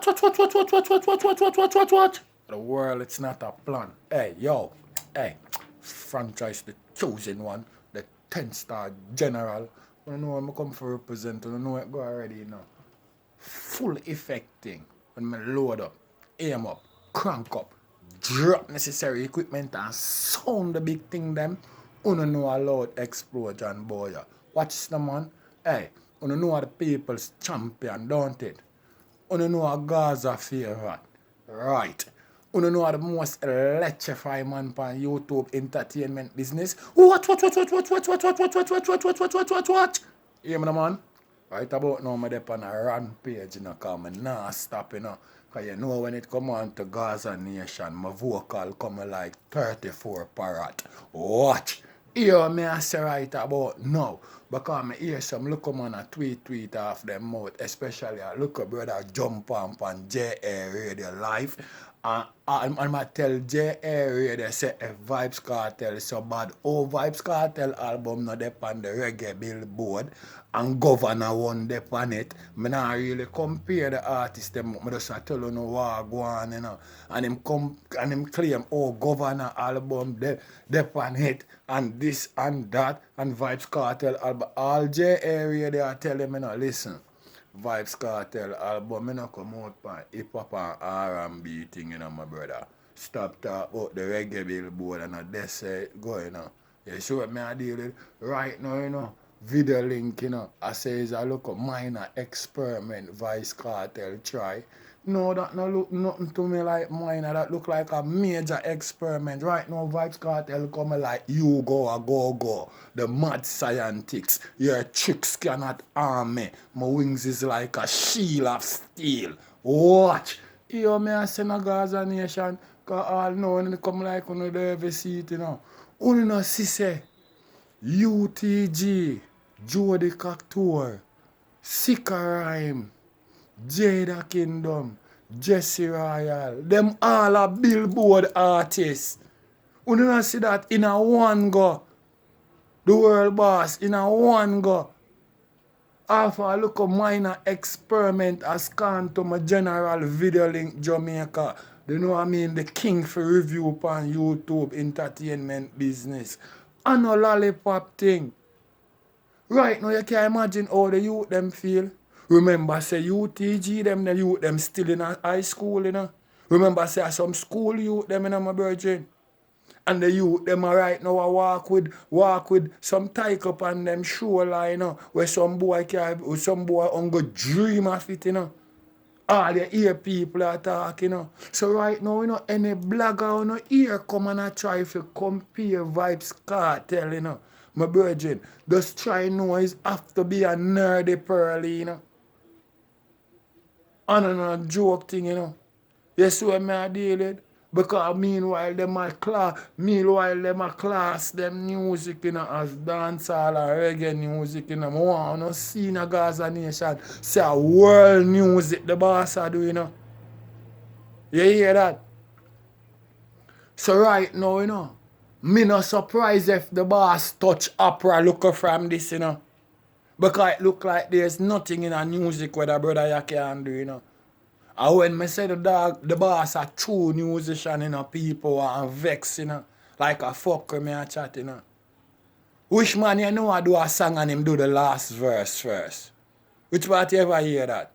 Watch. The world, it's not a plan. Hey, yo, hey, franchise the chosen one, the 10-star general. You know I'm come for represent, you know it go already, you know. Full effect thing. When me load up, aim up, crank up, drop necessary equipment and sound the big thing them. You know a loud explosion, boy. Watch the man. Hey, you know the people's champion, don't it? You know a Gaza favorite. Right. You know the most electrifying man on YouTube entertainment business. Watch. Hear me, man? Right about now, I'm on a rampage, you know, because I'm not stop, you know. Because you know when it come on to Gaza nation, my vocal come like 34 parrot. Watch. Hear me I say right about now. Because I hear some look on a tweet off them mouth, especially a look a brother jump on JA Radio Live. And I tell JA Radio say if Vybz Kartel is so bad. Oh, Vybz Kartel album not up on the reggae billboard and Governor one dep on it. I not really compare the artists them. I just tell you no what go on, you know. And him claim, oh, Governor album dep on it and this and that and Vybz Kartel album. All J area they are telling me now, listen. Vybz Kartel album, me not come out by hip hop and R&B thing, you know, my brother. Stop talk about the reggae billboard and that's say go, you know. You see what me I deal with right now, you know. Video link, you know. I say is I look a minor experiment Vybz Kartel try. No, that no look nothing to me like minor. That look like a major experiment. Right now, Vybz Kartel come like you go. The mad scientists. Your tricks cannot harm me. My wings is like a shield of steel. Watch. You me I send a Gaza nation. Cause all know when they come like on the ever see it, you know. Only no see say UTG, Jody Cactour, Sika Rhyme, Jada Kingdom, Jesse Royal, them all are billboard artists. You don't see that in a one go. The world boss in a one go. After I look a minor experiment as gone to my general video link Jamaica. You know what I mean? The king for review upon YouTube entertainment business. And a lollipop thing. Right now you can imagine how the youth them feel. Remember say UTG them, the youth them still in a high school, you know. Remember say some school youth them, you know, my virgin. And the youth them are right now walk with some tyke up on them shoreline, you know, where some boy on go dream of it, you know. All you hear people are talking, you know. So right now, you know, any blogger you know, here come and I try to compare Vybz Kartel, you know. My virgin, just try know is have to be a nerdy pearly, you know. And a joke thing, you know. You see what I deal with? Because meanwhile them a class them music, you know, as dancehall or reggae music, you know. I want to see in a Gaza nation. See a world music the boss are doing, you know. You hear that? So right now, you know, me not surprised if the boss touch opera look from this, you know. Because it look like there's nothing in a music where the brother you can do, you know. And when me say the boss a true musician, you know, people are vex, you know. Like a fucker me a chat, you know. Which man you know I do a song and him do the last verse first? Which part you ever hear that?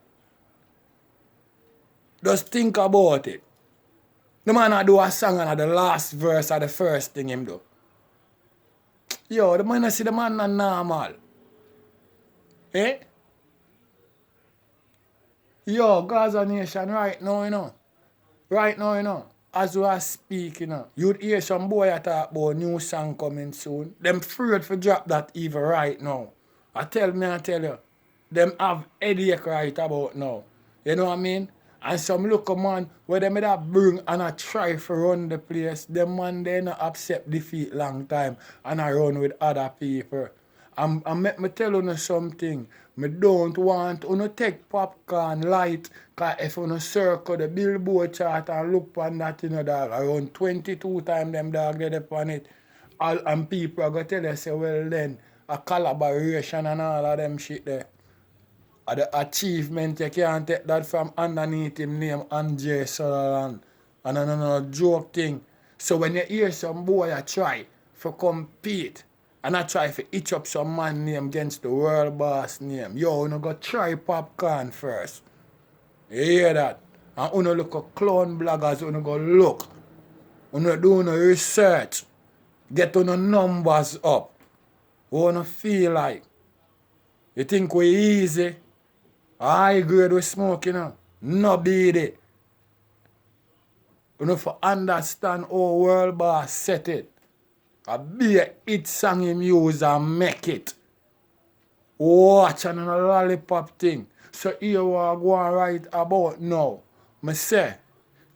Just think about it. The man I do a song and the last verse are the first thing him do. Yo, the man I see the man not normal. Eh? Yo, Gaza Nation right now, you know. Right now, you know. As we are speaking, you know. You'd hear some boy talk about new song coming soon. Them afraid for drop that even right now. I tell you. Them have headache right about now. You know what I mean? And some look man, where them that bring and I try to run the place, them man they not accept defeat long time and I run with other people. And make me tell you something. Me don't want to take popcorn light, cause if you circle the billboard chart and look on that, you know, dog, around 22 times them dog get up on it. And people are going to tell you, say, well then, a collaboration and all of them shit there. The achievement, you can't take that from underneath him name Andre Sutherland. And another joke thing. So when you hear some boy I try for compete, and I try to itch up some man name against the world boss name, yo, you go try popcorn first. You hear that? And you look at clown bloggers, you go look. You do no research. Get on the numbers up. What you feel like? You think we easy? High grade we smoke, you know. No beat it. You know, for understand how world boss set it. A be a hit song him use and make it. Watch and a lollipop thing. So here we are going right about now. Me say,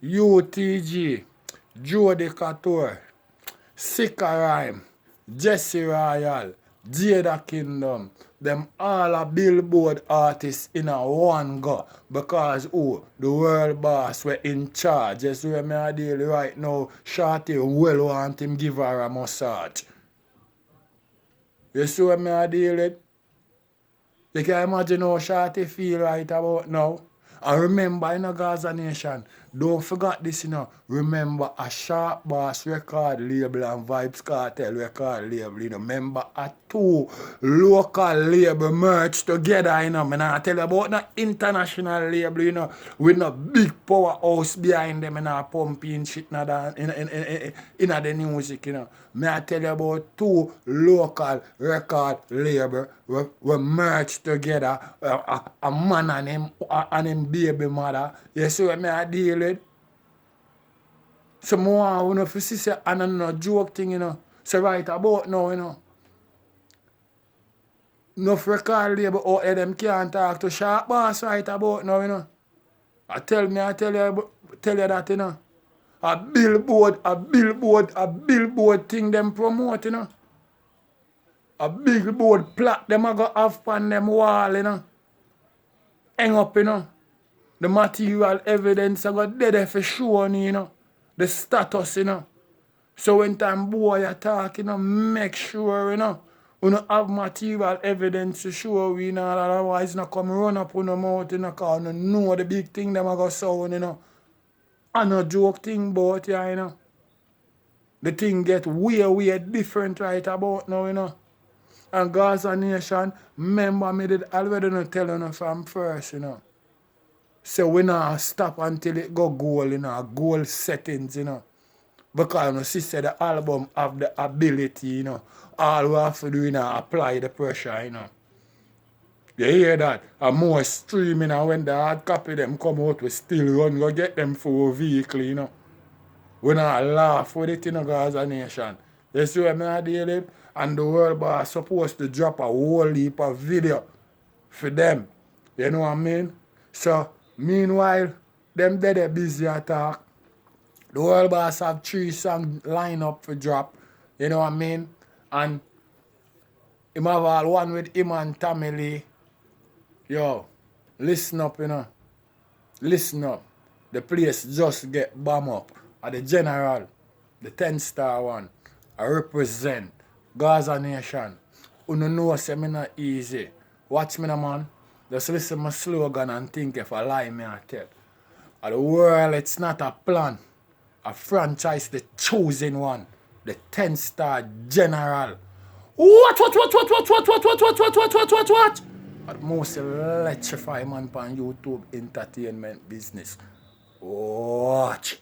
UTG, Jody Couture, Sika Rhyme, Jesse Royal, Jada Kingdom, them all are Billboard artists in a one go. Because the world boss were in charge. Just where me a deal right now, Shorty well want him give her a massage. You see what me a deal with? You can imagine how Shorty feel right about now. And remember in the Gaza Nation, don't forget this, you know. Remember a Sharp Boss record label and Vybz Kartel record label, you know. Remember a two local label merged together, you know. I tell you about the international label, you know, with no big powerhouse behind them and pumping shit in the music, you know. I tell you about two local record label we merged together, a man and him baby mother. You see what I deal with? So more you know, if you see say and no joke thing, you know. So right about now, you know. Enough record label out there them can't talk to Sharp Boss right about now, you know. I tell you that, you know. A billboard thing them promote, you know. A billboard plaque them a go have on them wall, you know. Hang up, you know. The material evidence I got there for sure, you know. The status, you know. So when time boy you talk, you know, make sure, you know, you know, have material evidence to show we, you know, otherwise not come run up on the mouth, you know, because you know the big thing them a go sound, you know. And no joke thing about you, you know. The thing get way different right about now, you know. And Gaza Nation, remember me did already not tell you from first, you know. So we not stop until it go goal, you know, goal settings, you know. Because you see, say the album have the ability, you know. All we have to do, you know, apply the pressure, you know. You hear that? And more streaming, and when the hard copy them come out, we still run, go get them for a vehicle, you know. We not laugh with it, you know, Gaza Nation. You see what I deal with? And the world boss supposed to drop a whole heap of video for them. You know what I mean? So, meanwhile, them dead busy attack. The world boss have 3 songs line up for drop. You know what I mean? And him have all one with him and Tommy Lee. Yo, listen up, you know. Listen up. The place just get bomb up. At the general, the 10-star one, I represent Gaza Nation. You know say me not easy. Watch me now, man. Just listen to my slogan and think if I lie me I tell. At the world, it's not a plan. A franchise, the chosen one. The 10-star general. What? At most electrify man on YouTube entertainment business. Watch.